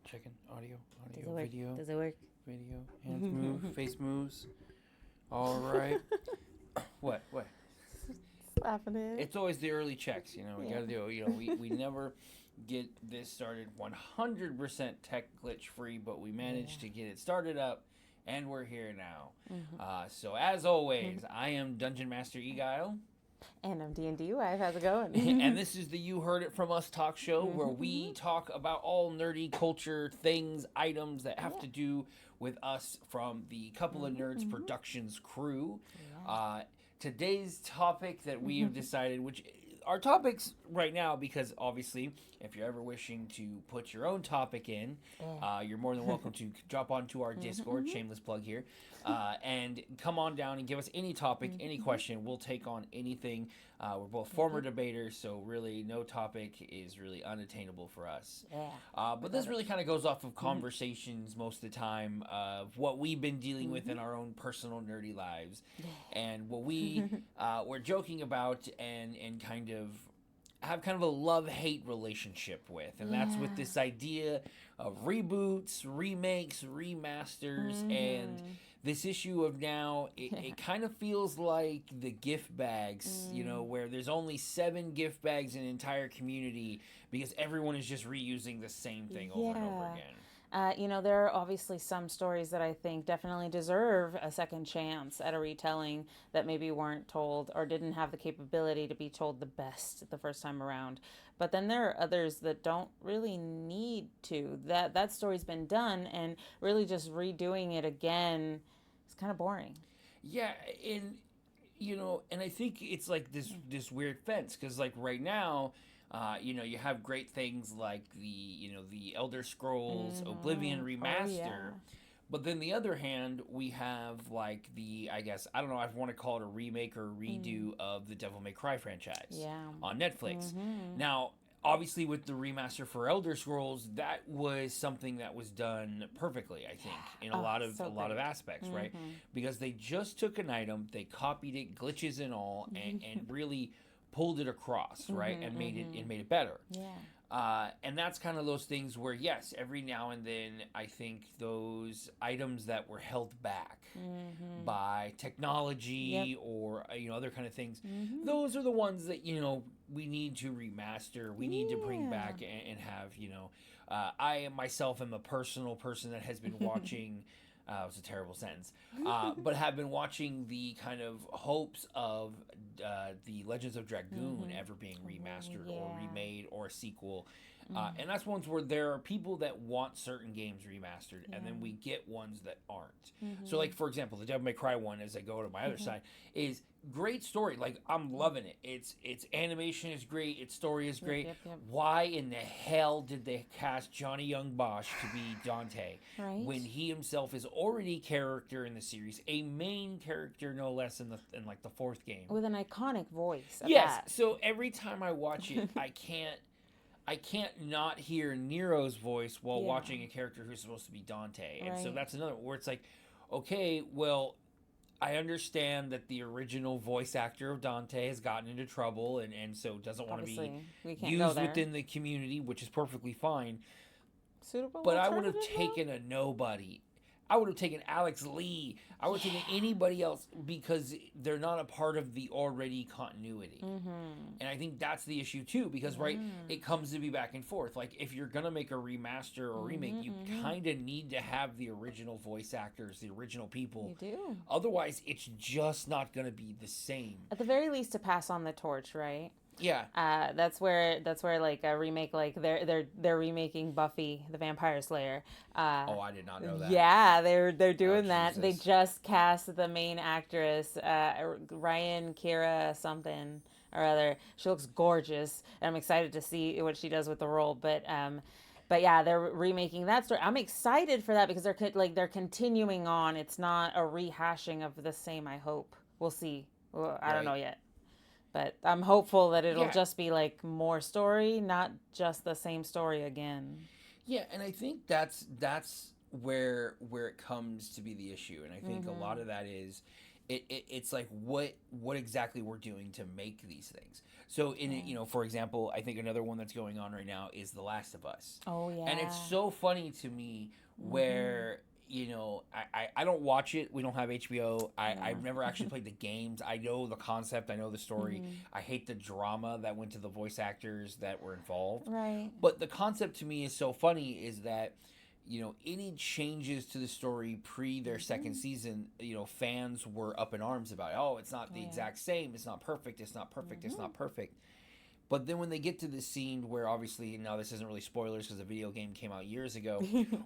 Checking audio, Does it work? video, Does it work? video, hands move, face moves. All right. What? Slapping it. It's always the early checks, we Yeah. gotta do, we never get this started 100% tech glitch free, but we managed to get it started up, and we're here now. So as always, I am Dungeon Master Eguile. And I'm DNDWife. How's it going? And this is the You Heard It From Us talk show where we talk about all nerdy culture things, items that have to do with us from the Couple of Nerds Productions crew. Today's topic that we have decided, which our topics right now, because obviously if you're ever wishing to put your own topic in, you're more than welcome to drop onto our Discord, shameless plug here, and come on down and give us any topic, any question. We'll take on anything. We're both former debaters, so really no topic is really unattainable for us. But this really kind of goes off of conversations most of the time of what we've been dealing with in our own personal nerdy lives, and what we were joking about and kind of have kind of a love-hate relationship with, and that's with this idea of reboots, remakes, remasters, and this issue of now it kind of feels like the gift bags, where there's only 7 gift bags in an entire community because everyone is just reusing the same thing over and over again. There are obviously some stories that I think definitely deserve a second chance at a retelling that maybe weren't told or didn't have the capability to be told the best the first time around. But then there are others that don't really need to. That story's been done, and really just redoing it again is kind of boring. Yeah, and and I think it's like this weird fence because like right now. You have great things like the Elder Scrolls Oblivion remaster, but then the other hand, we have like I guess I don't know, I want to call it a remake or a redo of the Devil May Cry franchise on Netflix. Now, obviously, with the remaster for Elder Scrolls, that was something that was done perfectly, I think, in a lot of aspects, right? Because they just took an item, they copied it, glitches and all, and really pulled it across, right, and made it better. And that's kind of those things where, yes, every now and then I think those items that were held back by technology or other kind of things, those are the ones that we need to remaster, we need to bring back and have. I myself am a personal person that has been watching. It was a terrible sentence. But have been watching the kind of hopes of the Legends of Dragoon ever being remastered or remade or a sequel. And that's ones where there are people that want certain games remastered, and then we get ones that aren't. So, like, for example, the Devil May Cry one, as I go to my other side, is great story. Like, I'm loving it. Its animation is great. Its story is great. Why in the hell did they cast Johnny Young Bosch to be Dante when he himself is already character in the series, a main character no less in like the 4th game with an iconic voice? So every time I watch it, I can't not hear Nero's voice while watching a character who's supposed to be Dante. And so that's another where it's like, okay, well, I understand that the original voice actor of Dante has gotten into trouble and so doesn't want to be used within the community, which is perfectly fine. Suitable, but I would have taken a nobody. I would have taken Alex Lee. I would have taken anybody else because they're not a part of the already continuity. And I think that's the issue too, because it comes to be back and forth. Like if you're gonna make a remaster or remake, you kind of need to have the original voice actors, the original people. You do. Otherwise, it's just not gonna be the same. At the very least, to pass on the torch, right? Yeah. That's where like a remake, like they're remaking Buffy the Vampire Slayer. I did not know that. Yeah, they're doing that. They just cast the main actress, Ryan Kira something or other. She looks gorgeous, and I'm excited to see what she does with the role. But yeah, they're remaking that story. I'm excited for that because they're continuing on. It's not a rehashing of the same. I hope we'll see. Well, I don't know yet. But I'm hopeful that it'll just be like more story, not just the same story again. Yeah, and I think that's where it comes to be the issue. And I think a lot of that is it's like what exactly we're doing to make these things. So in Yeah. you know, for example, I think another one that's going on right now is The Last of Us. Oh yeah. And it's so funny to me where you know, I don't watch it. We don't have HBO. I've never actually played the games. I know the concept. I know the story. I hate the drama that went to the voice actors that were involved. Right. But the concept to me is so funny is that, you know, any changes to the story pre their second season, you know, fans were up in arms about, oh, it's not the exact same. It's not perfect. It's not perfect. It's not perfect. But then when they get to the scene where obviously, now this isn't really spoilers because the video game came out years ago,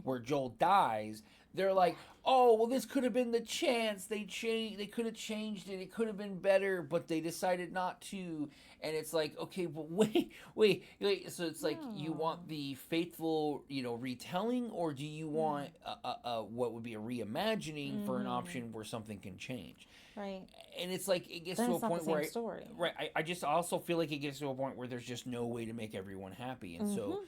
where Joel dies, they're like, oh, well, this could have been the chance. They could have changed it. It could have been better, but they decided not to. And it's like, okay, but wait. So it's like, you want the faithful, you know, retelling, or do you want what would be a reimagining for an option where something can change? Right. And it's like, it gets Then to a it's not point the same where story. right, I just also feel like it gets to a point where there's just no way to make everyone happy. And so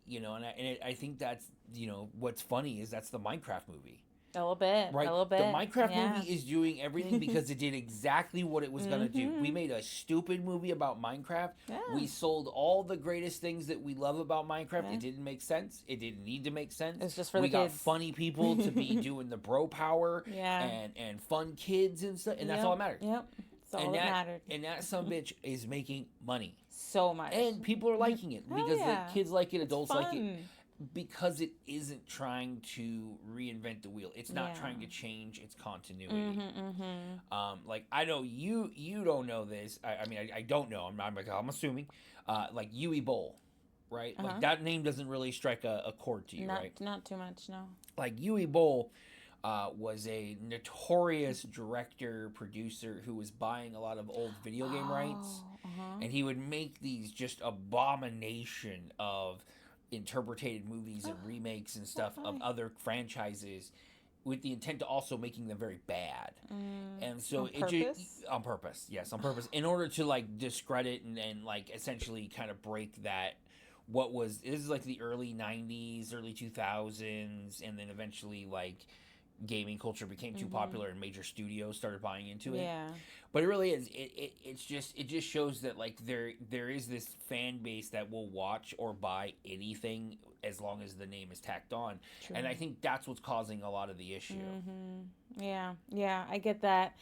you know, and I think that's, you know, what's funny is that's the Minecraft movie. A little bit. Right? A little bit. The Minecraft movie is doing everything because it did exactly what it was going to do. We made a stupid movie about Minecraft. Yeah. We sold all the greatest things that we love about Minecraft. It didn't make sense. It didn't need to make sense. It's just for we the got kids. funny people to be doing the bro power and fun kids and stuff. And that's all that mattered. Yep. That's all that mattered. And that sumbitch is making money. So much. And people are liking it because the kids like it, adults like it. fun. Because it isn't trying to reinvent the wheel. It's not trying to change its continuity. Like, I know you don't know this. I mean, I don't know. I'm assuming. Like Yui Bowl, right? Like that name doesn't really strike a chord to you, right? Not too much, no. Like Yui Bowl was a notorious director, producer who was buying a lot of old video game rights. And he would make these just abomination of interpreted movies and remakes and stuff of other franchises with the intent to also making them very bad. And so on purpose, yes, on purpose, in order to like discredit and like essentially kind of break that this is like the early 90s, early 2000s, and then eventually like gaming culture became too popular and major studios started buying into it. Yeah. But it really is. It just shows that like there is this fan base that will watch or buy anything as long as the name is tacked on. True. And I think that's what's causing a lot of the issue. Yeah, I get that.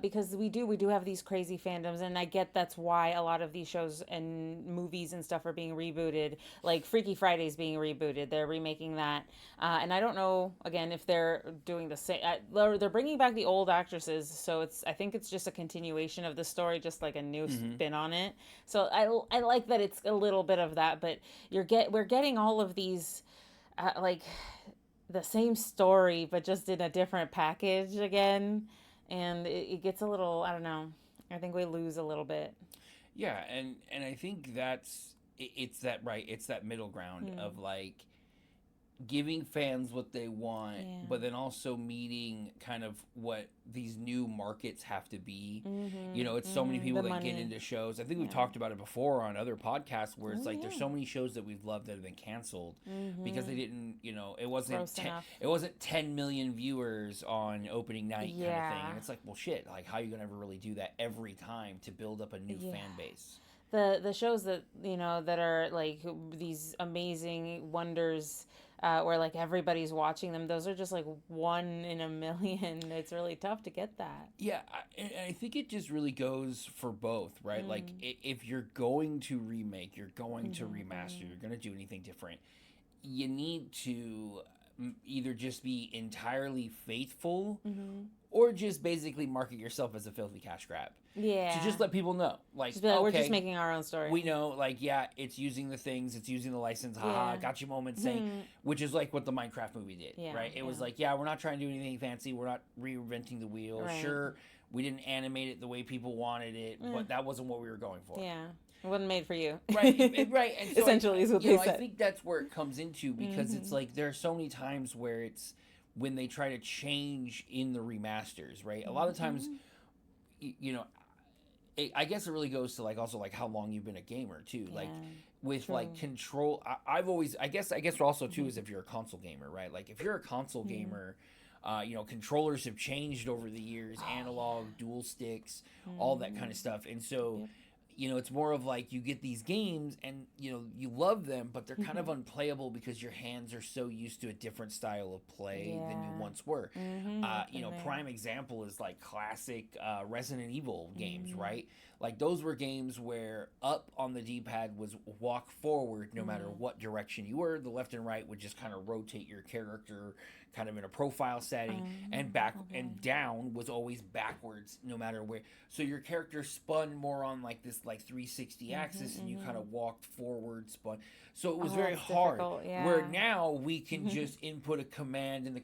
Because we do have these crazy fandoms, and I get that's why a lot of these shows and movies and stuff are being rebooted. Like Freaky Friday's being rebooted; they're remaking that, and I don't know again if they're doing the same. They're bringing back the old actresses, so I think it's just a continuation of the story, just like a new spin on it. So I like that it's a little bit of that, but we're getting all of these, like the same story, but just in a different package again. And it gets a little, I don't know, I think we lose a little bit. Yeah, and I think it's that middle ground of like giving fans what they want, but then also meeting kind of what these new markets have to be. You know, it's so many people that get into shows. I think we've talked about it before on other podcasts where it's like there's so many shows that we've loved that have been canceled because they didn't, you know, it wasn't 10 million viewers on opening night kind of thing. And it's like, well, shit, like how are you gonna ever really do that every time to build up a new fan base? The shows that, you know, that are like these amazing wonders, where like everybody's watching them, those are just like 1 in a million. It's really tough to get that. Yeah, and I think it just really goes for both, right? Like if you're going to remake, you're going to remaster, you're going to do anything different, you need to either just be entirely faithful or just basically market yourself as a filthy cash grab. Yeah. To just let people know. Like, just be like, we're just making our own story. We know, like, yeah, it's using the things, it's using the license, haha, got you moments saying, which is like what the Minecraft movie did, right? It was like, yeah, we're not trying to do anything fancy, we're not reinventing the wheel. Right. Sure, we didn't animate it the way people wanted it, but that wasn't what we were going for. Yeah. It wasn't made for you. Right, right. And so essentially is what they said. I think that's where it comes into because it's like there are so many times where it's when they try to change in the remasters, right? A lot of times, you know, I guess it really goes to like also like how long you've been a gamer too. Like with like control, I've always, I guess also too is if you're a console gamer, right? Like if you're a console gamer, Controllers have changed over the years, analog, dual sticks, all that kind of stuff. And so, it's more of like you get these games and, you love them, but they're kind of unplayable because your hands are so used to a different style of play than you once were. Prime example is like classic Resident Evil games, right? Like those were games where up on the D-pad was walk forward no matter what direction you were. The left and right would just kind of rotate your character kind of in a profile setting, and back and down was always backwards no matter where. So your character spun more on like this like 360 axis, and you kind of walked forward, spun. So it was very hard. Where now we can just input a command in the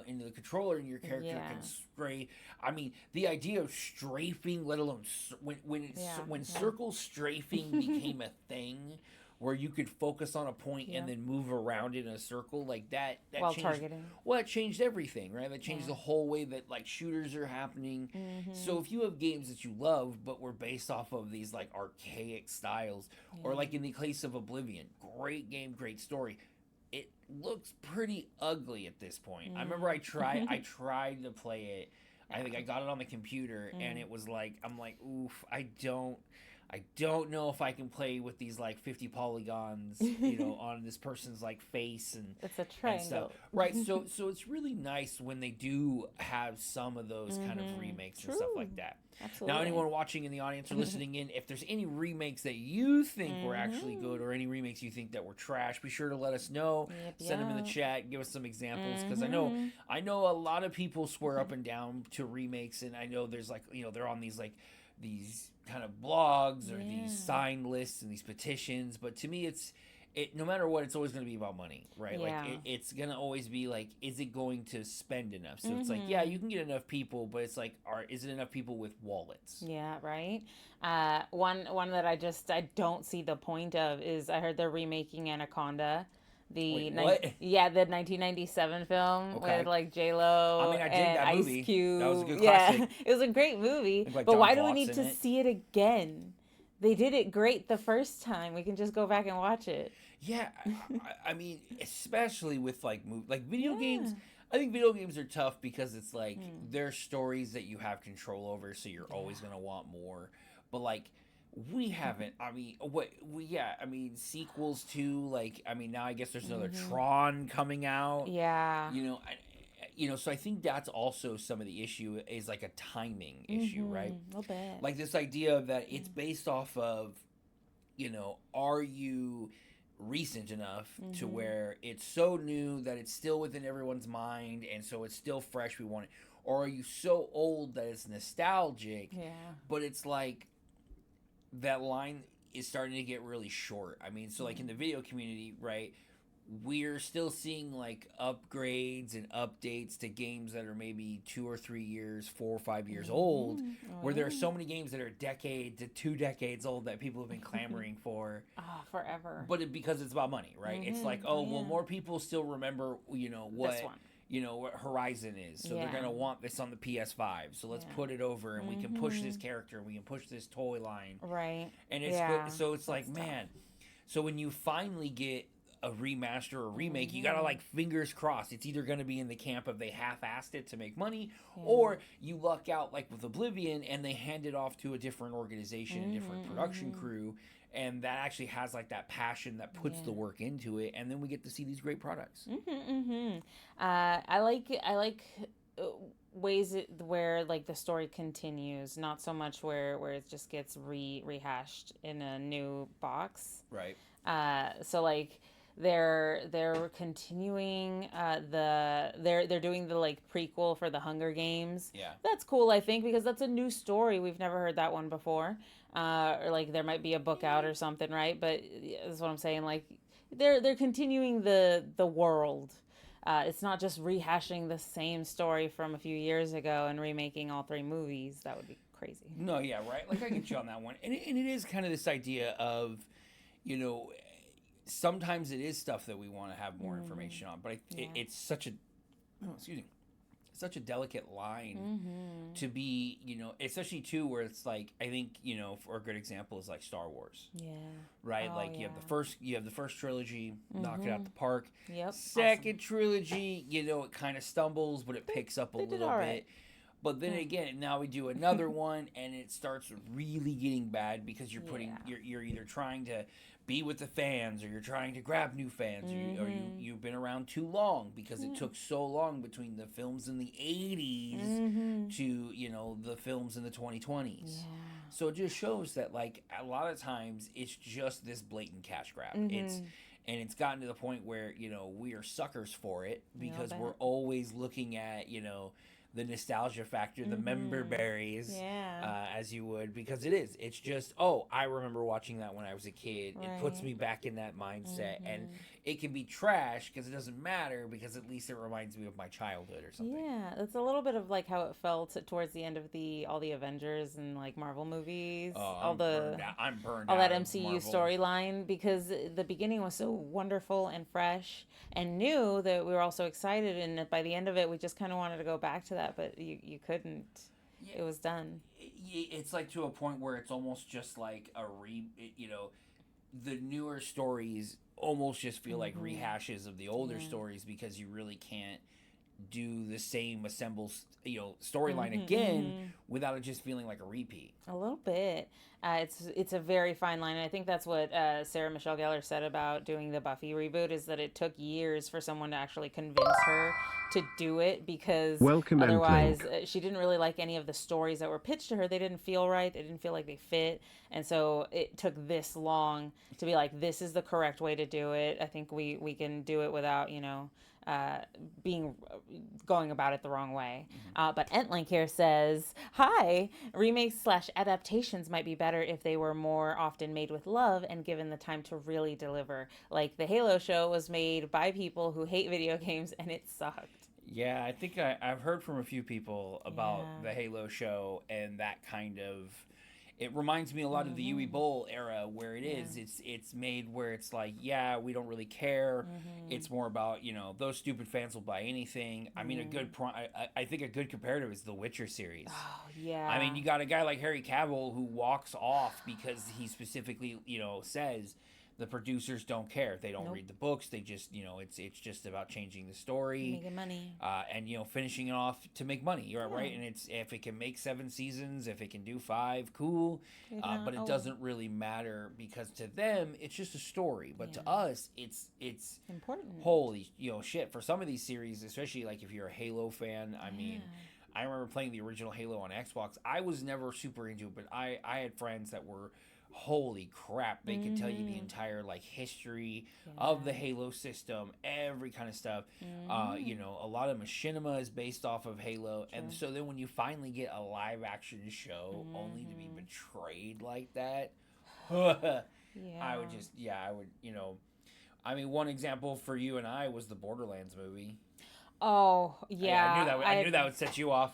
into the controller, and your character can stray. I mean, the idea of strafing, let alone when circle strafing became a thing, where you could focus on a point and then move around in a circle like that while changed, targeting. Well, it changed everything, right? That changed the whole way that like shooters are happening. So if you have games that you love but were based off of these like archaic styles, or like in the case of Oblivion, great game, great story, it looks pretty ugly at this point. I remember I tried to play it. I think I got it on the computer, and it was like, I'm like, oof, I don't know if I can play with these like 50 polygons, on this person's like face and it's a triangle, right? So it's really nice when they do have some of those kind of remakes and stuff like that. Absolutely. Now, anyone watching in the audience or listening in, if there's any remakes that you think were actually good, or any remakes you think that were trash, be sure to let us know. Send them in the chat. Give us some examples, because I know a lot of people swear up and down to remakes, and I know there's like they're on these kind of blogs or these sign lists and these petitions, but to me no matter what, it's always going to be about money, right? Like it's going to always be like, is it going to spend enough? So it's like, you can get enough people, but it's like, is it enough people with wallets? Yeah, right. One that I don't see the point of is, I heard they're remaking Anaconda. The 1997 film with like J-Lo. I mean, I dig that movie. Ice Cube. That was a good classic. It was a great movie. Like but why do we need to see it again? They did it great the first time. We can just go back and watch it. Yeah, I mean, especially with like video games. I think video games are tough because it's like they're stories that you have control over, so you're always gonna want more. But like, we haven't. I mean, sequels to now I guess there's another Tron coming out. Yeah. So I think that's also some of the issue, is like a timing issue, right? A little bit. Like this idea that it's based off of, are you recent enough to where it's so new that it's still within everyone's mind, and so it's still fresh, we want it, or are you so old that it's nostalgic? But it's like that line is starting to get really short. I mean, so like in the video community, right, we're still seeing like upgrades and updates to games that are maybe 2 or 3 years, 4 or 5 years old, where there are so many games that are a decade to 2 decades old that people have been clamoring for forever. But because it's about money, right? It's like, well, more people still remember, what Horizon is. So they're going to want this on the PS5. So let's put it over, and we can push this character, and we can push this toy line. Right. And it's good. So it's like, man. So when you finally get a remaster or remake, you gotta like fingers crossed it's either gonna be in the camp of they half-assed it to make money, or you luck out like with Oblivion and they hand it off to a different organization, a different production crew, and that actually has like that passion that puts the work into it, and then we get to see these great products. I like ways where like the story continues, not so much where it just gets rehashed in a new box, right? So like they're continuing they're doing the like prequel for the Hunger Games. That's cool, I think, because that's a new story. We've never heard that one before. Or like there might be a book out or something, right? But that's what I'm saying, like they're continuing the world. It's not just rehashing the same story from a few years ago and remaking all 3 movies. That would be crazy. No, yeah, right. Like I get you on that one. And it is kind of this idea of, sometimes it is stuff that we want to have more information on, but it's such a such a delicate line to be, especially too where it's like, I think, for a good example is like Star Wars. Yeah. Right? Oh, Like yeah. you have the first trilogy, knock it out the park. Yep. Second trilogy, it kind of stumbles, but it picks up a little bit. But then again, now we do another one, and it starts really getting bad because you're putting you're either trying to be with the fans, or you're trying to grab new fans, or you've been around too long because it took so long between the films in the 80s to the films in the 2020s. Yeah. So it just shows that like a lot of times it's just this blatant cash grab. It's gotten to the point where we are suckers for it because we're always looking at the nostalgia factor, the member berries, as you would, because it's just, oh, I remember watching that when I was a kid. Right. It puts me back in that mindset, and it can be trash because it doesn't matter because at least it reminds me of my childhood or something. Yeah, it's a little bit of like how it felt towards the end of all the Avengers and like Marvel movies. Oh, I'm burned all out that MCU storyline, because the beginning was so wonderful and fresh and new that we were all so excited, and by the end of it, we just kind of wanted to go back to that, but you couldn't. Yeah. It was done. It's like to a point where it's almost just like the newer stories almost just feel like rehashes of the older stories because you really can't do the same assembled storyline again without it just feeling like a repeat. A little bit. It's a very fine line, and I think that's what Sarah Michelle Gellar said about doing the Buffy reboot, is that it took years for someone to actually convince her to do it, because otherwise she didn't really like any of the stories that were pitched to her. They didn't feel right. They didn't feel like they fit, and so it took this long to be like, this is the correct way to do it. I think we can do it without going about it the wrong way. But Entlink here says, hi, remakes / adaptations might be better if they were more often made with love and given the time to really deliver. Like the Halo show was made by people who hate video games, and it sucked. Yeah, I think I've heard from a few people about the Halo show, and that kind of, it reminds me a lot of the Yui Bowl era, where it's made where it's like, we don't really care. It's more about, those stupid fans will buy anything. I mean, I think a good comparative is the Witcher series. Oh, yeah. I mean, you got a guy like Harry Cavill who walks off because he specifically, says the producers don't care. They don't read the books. They just, it's just about changing the story, making money, and finishing it off to make money. Right? And it's, if it can make 7 seasons, if it can do 5, cool. But it doesn't really matter because to them it's just a story. But to us, it's important. Holy shit! For some of these series, especially like if you're a Halo fan, I mean. I remember playing the original Halo on Xbox. I was never super into it, but I had friends that were, holy crap, they could tell you the entire like history of the Halo system, every kind of stuff. A lot of machinima is based off of Halo. And so then when you finally get a live action show only to be betrayed like that, I would I mean, one example for you and I was the Borderlands movie. Oh, yeah. I knew that would set you off.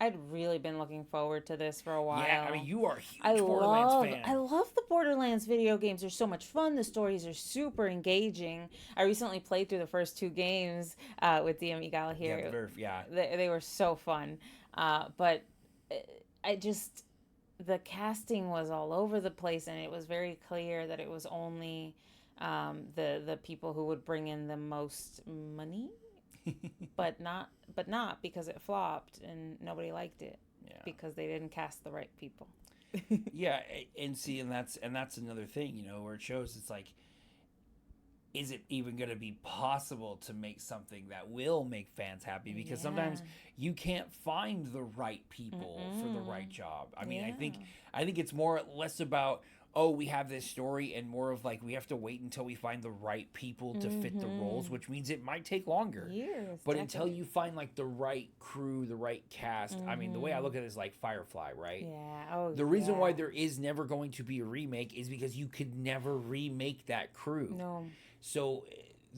I'd really been looking forward to this for a while. Yeah, I mean, you are a huge Borderlands fan. I love the Borderlands video games. They're so much fun. The stories are super engaging. I recently played through the first 2 games with DM Eguile here. They were so fun. But the casting was all over the place, and it was very clear that it was only the people who would bring in the most money. but not because it flopped and nobody liked it because they didn't cast the right people. And that's another thing, where it shows it's like, is it even going to be possible to make something that will make fans happy? Because sometimes you can't find the right people for the right job. I mean, I think it's less about, oh, we have this story, and more of like, we have to wait until we find the right people to fit the roles, which means it might take longer. Years, but until you find like the right crew, the right cast, I mean, the way I look at it is like Firefly, right? Yeah. The reason why there is never going to be a remake is because you could never remake that crew. No. So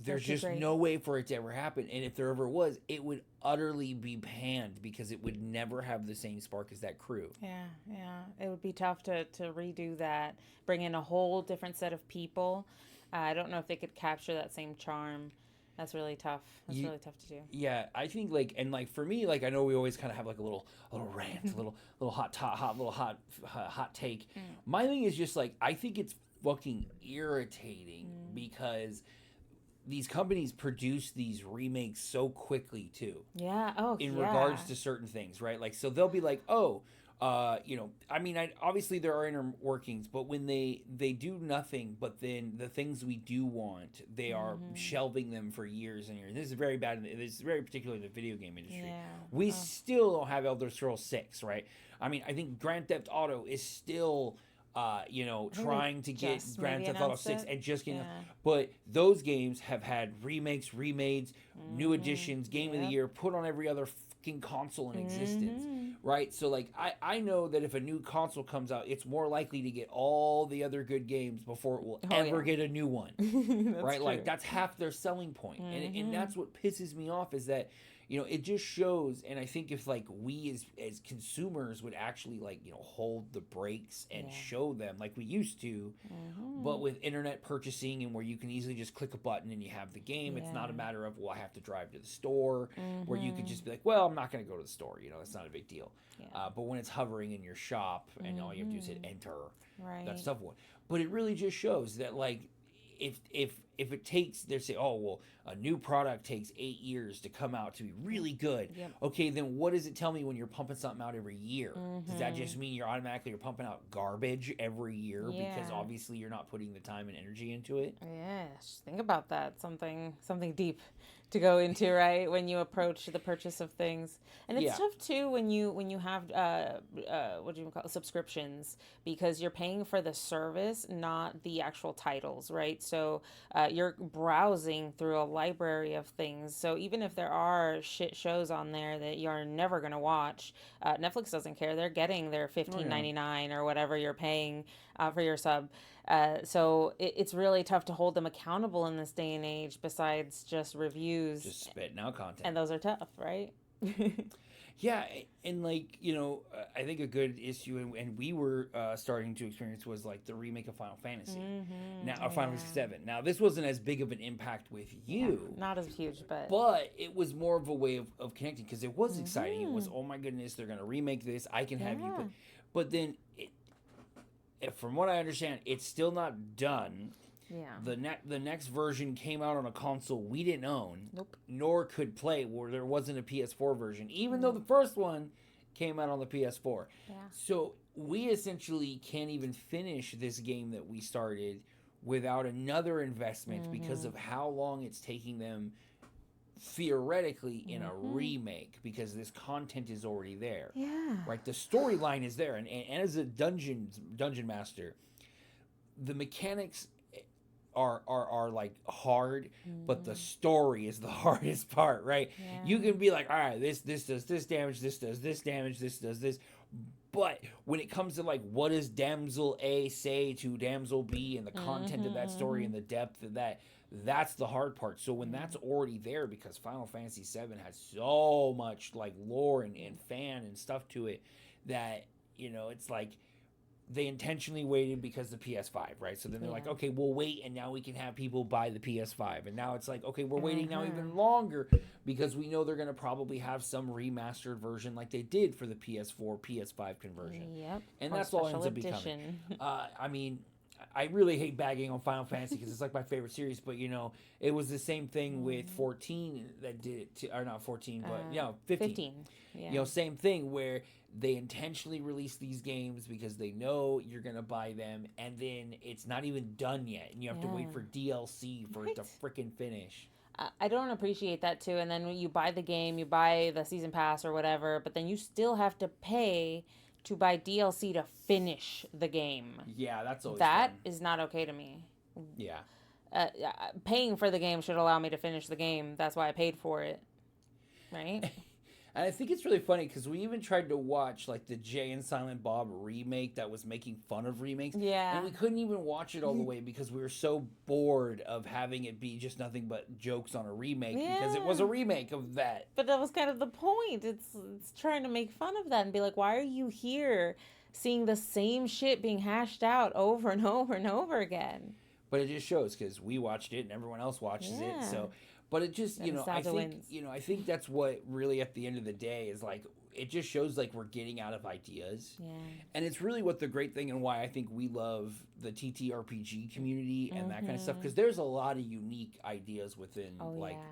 there's just no way for it to ever happen. And if there ever was, it would utterly be panned because it would never have the same spark as that crew. Yeah. It would be tough to redo that, bring in a whole different set of people. I don't know if they could capture that same charm. That's really tough. That's really tough to do. Yeah, I think like, and like for me, like I know we always kind of have like a little rant, a little hot take. My thing is just like I think it's fucking irritating because these companies produce these remakes so quickly too. Yeah. Oh, in regards to certain things, right? Like, so they'll be like, oh, I mean, obviously there are inner workings, but when they do nothing, but then the things we do want, they are shelving them for years and years. This is very bad. This is very particular in the video game industry. Yeah. We still don't have Elder Scrolls 6, right? I mean, I think Grand Theft Auto is still trying to get Grand Theft Auto 6 and just getting but those games have had remakes, remades, new editions, game of the year put on every other fucking console in existence, right? So like I know that if a new console comes out, it's more likely to get all the other good games before it will ever get a new one. Right? True. Like that's half their selling point. And that's what pisses me off is that it just shows, and I think if like we as consumers would actually like hold the brakes and show them like we used to, but with internet purchasing and where you can easily just click a button and you have the game, it's not a matter of I have to drive to the store, where you could just be like, well, I'm not going to go to the store, it's not a big deal. But when it's hovering in your shop and all you have to do is hit enter, that stuff. But it really just shows that like if it takes, they say, oh, well, a new product takes 8 years to come out to be really good. Okay, then what does it tell me when you're pumping something out every year? Does that just mean you're pumping out garbage every year because obviously you're not putting the time and energy into it? Just think about that. Something deep to go into, right? When you approach the purchase of things. And it's tough too when you have what do you call it? Subscriptions, because you're paying for the service, not the actual titles, right? So you're browsing through a library of things. So even if there are shit shows on there that you're never going to watch, Netflix doesn't care. They're getting their $15.99 or whatever you're paying for your sub. So it's really tough to hold them accountable in this day and age, besides just reviews. Just spitting out content. And those are tough, right? Yeah, and like, I think a good issue, and we were starting to experience, was like the remake of Final Fantasy. Now, Final Fantasy 7. Now, this wasn't as big of an impact with you. Yeah, not as huge, but... But it was more of a way of connecting, because it was exciting. It was, oh my goodness, they're going to remake this. I can have you play. But then, from what I understand, it's still not done. Yeah. The next version came out on a console we didn't own, nor could play, where there wasn't a PS4 version, even though the first one came out on the PS4. Yeah. So we essentially can't even finish this game that we started without another investment because of how long it's taking them theoretically in a remake, because this content is already there. Yeah. Right? The storyline is there, and as a dungeon master, the mechanics are like hard, but the story is the hardest part, right? Yeah. You can be like, all right, this does this damage, this does this damage, this does this. But when it comes to like what does damsel A say to damsel B and the content of that story and the depth of that's the hard part. So when that's already there, because Final Fantasy VII has so much like lore and fan and stuff to it, that it's like they intentionally waited because the PS5, right? So then they're like, okay, we'll wait, and now we can have people buy the PS5. And now it's like, okay, we're waiting now even longer because we know they're going to probably have some remastered version like they did for the PS4, PS5 conversion. Yep. And that's all ends up becoming. I mean, I really hate bagging on Final Fantasy because it's like my favorite series, but it was the same thing with 14 that did it, or not 14, but 15. Yeah. Same thing where they intentionally release these games because they know you're going to buy them, and then it's not even done yet, and you have to wait for DLC for it to freaking finish. I don't appreciate that too. And then when you buy the game, you buy the season pass or whatever, but then you still have to pay to buy DLC to finish the game. Yeah, that's always fun. That is not okay to me. Yeah. Paying for the game should allow me to finish the game. That's why I paid for it. Right? And I think it's really funny because we even tried to watch like the Jay and Silent Bob remake that was making fun of remakes. Yeah. And we couldn't even watch it all the way because we were so bored of having it be just nothing but jokes on a remake because it was a remake of that. But that was kind of the point. It's trying to make fun of that and be like, why are you here seeing the same shit being hashed out over and over and over again? But it just shows because we watched it and everyone else watches it. So, But it just, you know, I think, wins. you know, I think that's what really at the end of the day is like, it just shows like we're getting out of ideas. Yeah. And it's really what the great thing and why I think we love the TTRPG community and that kind of stuff. Because there's a lot of unique ideas within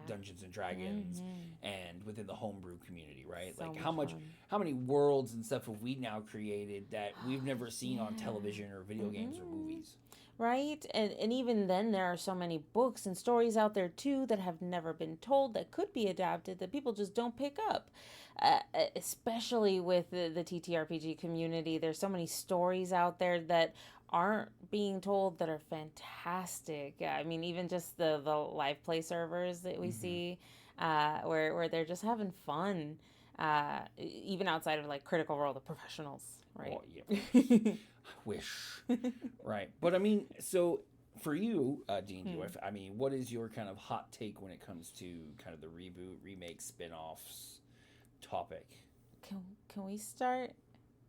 Dungeons and Dragons and within the homebrew community, right? So like much how many worlds and stuff have we now created that we've never seen on television or video games or movies? Right? And even then, there are so many books and stories out there, too, that have never been told that could be adapted that people just don't pick up. Especially with the TTRPG community. There's so many stories out there that aren't being told that are fantastic. I mean, even just the live play servers that we see where they're just having fun. Even outside of like Critical Role, the professionals, right? Oh, yeah. Wish. Right. But I mean, so for you, DNDWife, I mean, what is your kind of hot take when it comes to kind of the reboot, remake, spin-offs topic? Can we start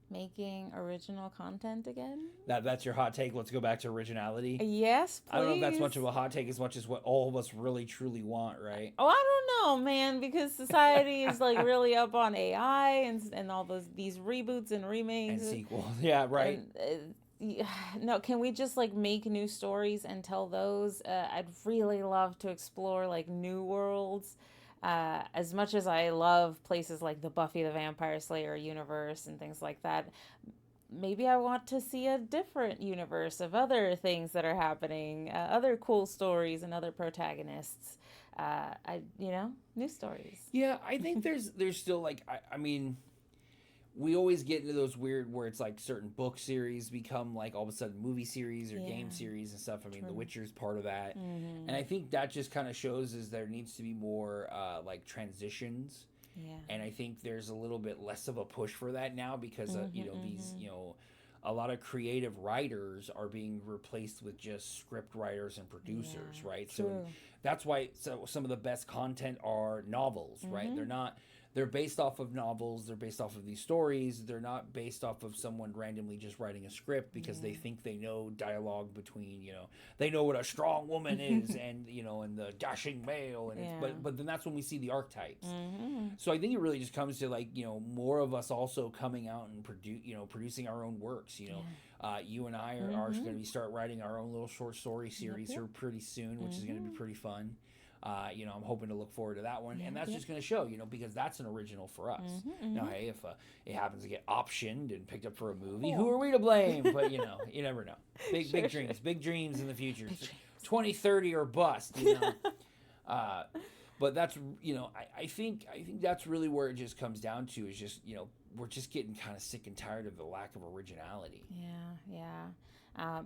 making original content again? That's your hot take? Let's go back to originality? Yes, please. I don't know if that's much of a hot take as much as what all of us really, truly want, right? Oh, I don't know, man, because society is like really up on AI and all these reboots and remakes. And sequels. Yeah, right. No, can we just like make new stories and tell those? I'd really love to explore like new worlds. As much as I love places like the Buffy the Vampire Slayer universe and things like that, maybe I want to see a different universe of other things that are happening, other cool stories and other protagonists. New stories. Yeah, I think there's still like I mean, we always get into those weird where it's like certain book series become like all of a sudden movie series or game series and stuff. I mean, The Witcher's part of that. And I think that just kind of shows is there needs to be more like transitions. Yeah. And I think there's a little bit less of a push for that now because, these, a lot of creative writers are being replaced with just script writers and producers, right? True. So that's why some of the best content are novels, right? They're based off of novels. They're based off of these stories. They're not based off of someone randomly just writing a script because they think they know dialogue between, they know what a strong woman is and, and the dashing male. And but then that's when we see the archetypes. So I think it really just comes to like, more of us also coming out and producing our own works, you and I are going to start writing our own little short story series here pretty soon, which is going to be pretty fun. I'm hoping to look forward to that one, and that's just going to show, because that's an original for us. Now, hey, if it happens to get optioned and picked up for a movie, who are we to blame? But you never know. Big dreams in the future. 2030 or bust. But that's I think that's really where it just comes down to is just we're just getting kind of sick and tired of the lack of originality. Yeah.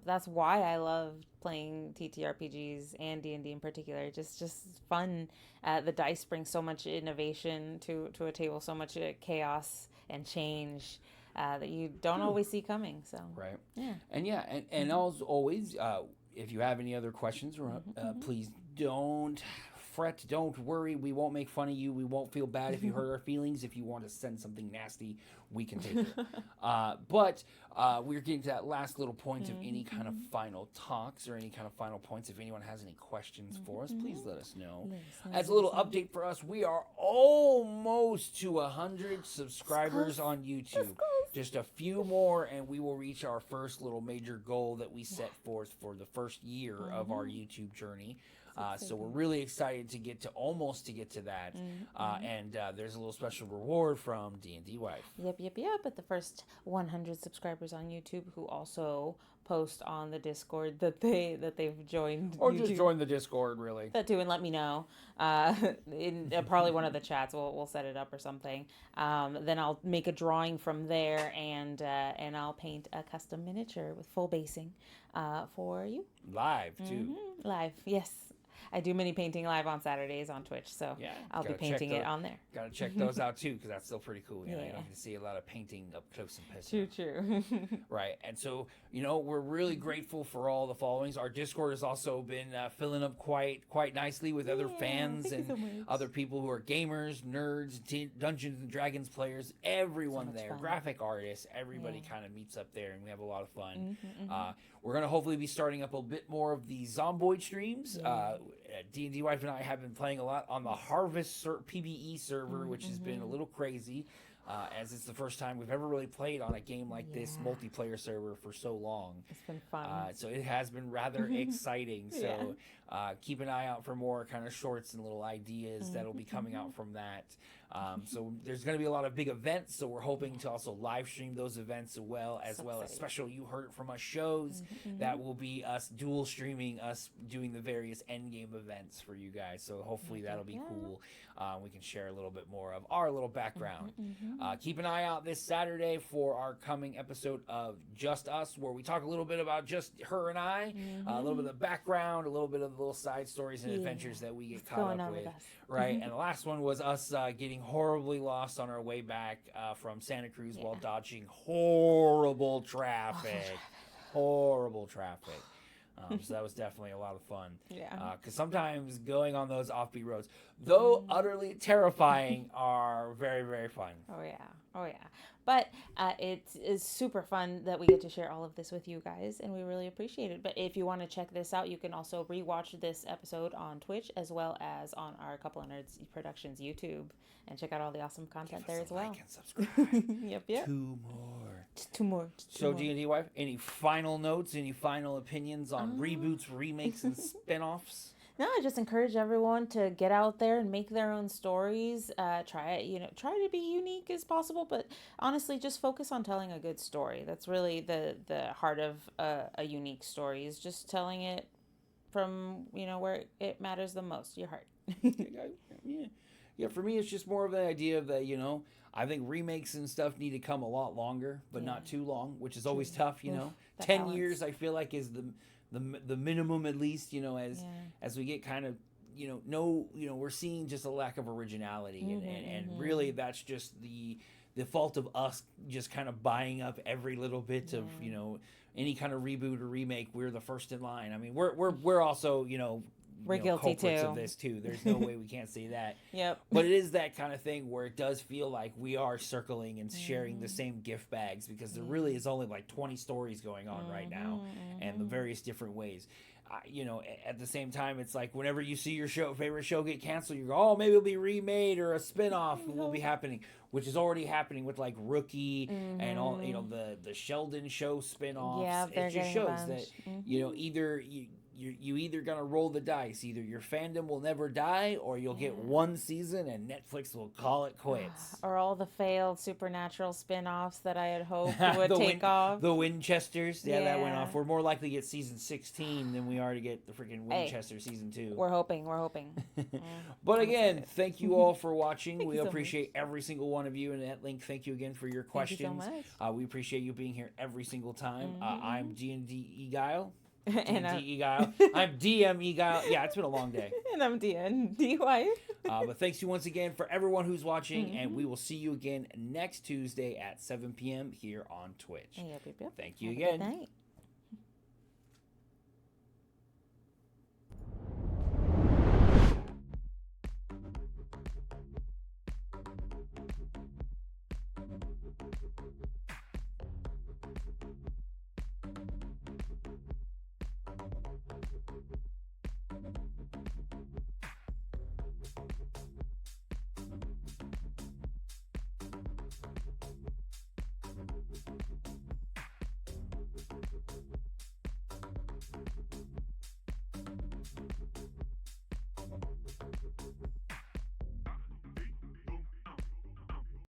That's why I love playing TTRPGs and D&D in particular. Just fun. The dice bring so much innovation to a table, so much chaos and change that you don't always see coming. So right. Yeah. And as always, if you have any other questions, please don't fret, don't worry, we won't make fun of you, we won't feel bad if you hurt our feelings. If you want to send something nasty, we can take it. But we're getting to that last little point of any kind of final talks or any kind of final points. If anyone has any questions for us, please let us know. As a little update for us, we are almost to 100 subscribers on YouTube. Just a few more and we will reach our first little major goal that we set forth for the first year of our YouTube journey. So we're really excited to get to that. And there's a little special reward from DNDWife. Yep. But the first 100 subscribers on YouTube who also post on the Discord that they've joined. Or YouTube. Just join the Discord, really. That too, and let me know. In probably one of the chats, we'll set it up or something. Then I'll make a drawing from there, and I'll paint a custom miniature with full basing for you. Live too. Live, yes. I do mini painting live on Saturdays on Twitch, so I'll be painting it on there. Gotta check those out too, because that's still pretty cool. You don't get to see a lot of painting up close and personal. True. Right, and so we're really grateful for all the followings. Our Discord has also been filling up quite nicely with other fans and other people who are gamers, nerds, Dungeons and Dragons players. Everyone there, fun. Graphic artists, everybody kind of meets up there, and we have a lot of fun. We're gonna hopefully be starting up a bit more of the Zomboid streams. D&D Wife and I have been playing a lot on the Harvest PvE server, which has been a little crazy. As it's the first time we've ever really played on a game like this multiplayer server for so long. It's been fun. So it has been rather exciting. So keep an eye out for more kind of shorts and little ideas that'll be coming out from that. So there's going to be a lot of big events. So we're hoping to also live stream those events as well as special You Heard It From Us shows. That will be us dual streaming, us doing the various endgame events for you guys. So hopefully that'll be cool. We can share a little bit more of our little background. Keep an eye out this Saturday for our coming episode of Just Us, where we talk a little bit about just her and I, a little bit of the background, a little bit of the little side stories and adventures that we get caught up with. Right, and the last one was us getting horribly lost on our way back from Santa Cruz while dodging horrible traffic. Horrible traffic. So that was definitely a lot of fun. Because sometimes going on those offbeat roads, though utterly terrifying, are very, very fun. Oh yeah. But it is super fun that we get to share all of this with you guys, and we really appreciate it. But if you want to check this out, you can also rewatch this episode on Twitch as well as on our Couple of Nerds Productions YouTube, and check out all the awesome content there as well. Like and subscribe. Yep. Two more. So, D&D Wife, any final notes, any final opinions on reboots, remakes, and spinoffs? No, I just encourage everyone to get out there and make their own stories. Try to be unique as possible, but honestly, just focus on telling a good story. That's really the heart of a unique story, is just telling it from, where it matters the most, your heart. Yeah, for me, it's just more of the idea of that, I think remakes and stuff need to come a lot longer, but not too long, which is always tough, 10 balance. years, I feel like, is the minimum, at least, as we get kind of, we're seeing just a lack of originality, and really that's just the fault of us just kind of buying up every little bit of, any kind of reboot or remake. We're the first in line. I mean, we're also, we're guilty culprits too of this too. There's no way we can't say that. Yep. But it is that kind of thing where it does feel like we are circling and sharing the same gift bags, because there really is only like 20 stories going on right now, and the various different ways. At the same time, it's like whenever you see your favorite show get canceled, you go, oh, maybe it'll be remade or a spinoff will be happening, which is already happening with like Rookie and all, the Sheldon show spinoffs. Yeah, it just shows that, either you either gonna roll the dice. Either your fandom will never die, or you'll get one season and Netflix will call it quits. Or all the failed Supernatural spin-offs that I had hoped would take off. The Winchesters, that went off. We're more likely to get season 16 than we are to get the freaking Winchester season 2. We're hoping. But again, thank you all for watching. We appreciate every single one of you. And that link, thank you again for your questions. Thank you so much. We appreciate you being here every single time. I'm D&D Eguile. And Eguile. I'm DM Eguile. Yeah, it's been a long day. And I'm DNDWife. But thanks you once again for everyone who's watching, and we will see you again next Tuesday at 7 p.m. here on Twitch. Yep. Thank you Have again. A good night.